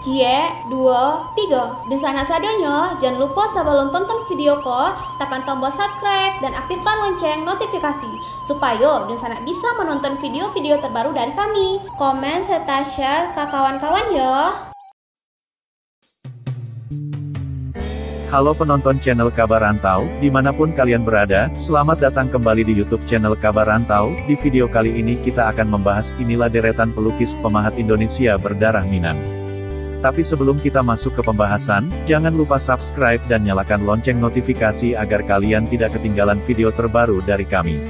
Cie, dua, tiga. Dan sana sadanya, jangan lupa sebelum tonton video ko, tekan tombol subscribe dan aktifkan lonceng notifikasi supaya dan sana bisa menonton video-video terbaru dari kami. Komen serta share ke kawan-kawan ya. Halo penonton channel Kabar Rantau, dimanapun kalian berada, selamat datang kembali di YouTube channel Kabar Rantau. Di video kali ini kita akan membahas inilah deretan pelukis pemahat Indonesia berdarah Minang. Tapi sebelum kita masuk ke pembahasan, jangan lupa subscribe dan nyalakan lonceng notifikasi agar kalian tidak ketinggalan video terbaru dari kami.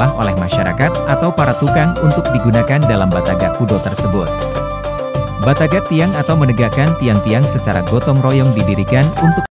diolah oleh masyarakat atau para tukang untuk digunakan dalam Batagak Kudo tersebut. Batagak tiang atau menegakkan tiang-tiang secara gotong royong didirikan untuk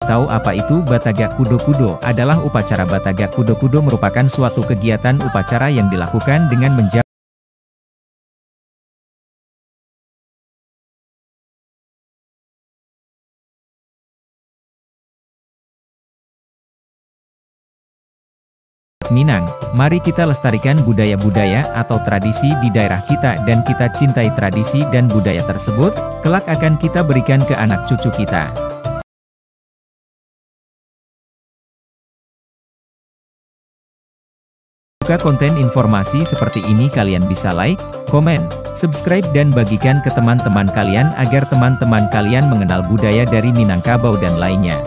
tahu apa itu Batagak Kudo-Kudo? Adalah upacara Batagak Kudo-Kudo merupakan suatu kegiatan upacara yang dilakukan dengan menjabat Minang. Mari kita lestarikan budaya-budaya atau tradisi di daerah kita dan kita cintai tradisi dan budaya tersebut, kelak akan kita berikan ke anak cucu kita. Jika konten informasi seperti ini kalian bisa like, komen, subscribe dan bagikan ke teman-teman kalian agar teman-teman kalian mengenal budaya dari Minangkabau dan lainnya.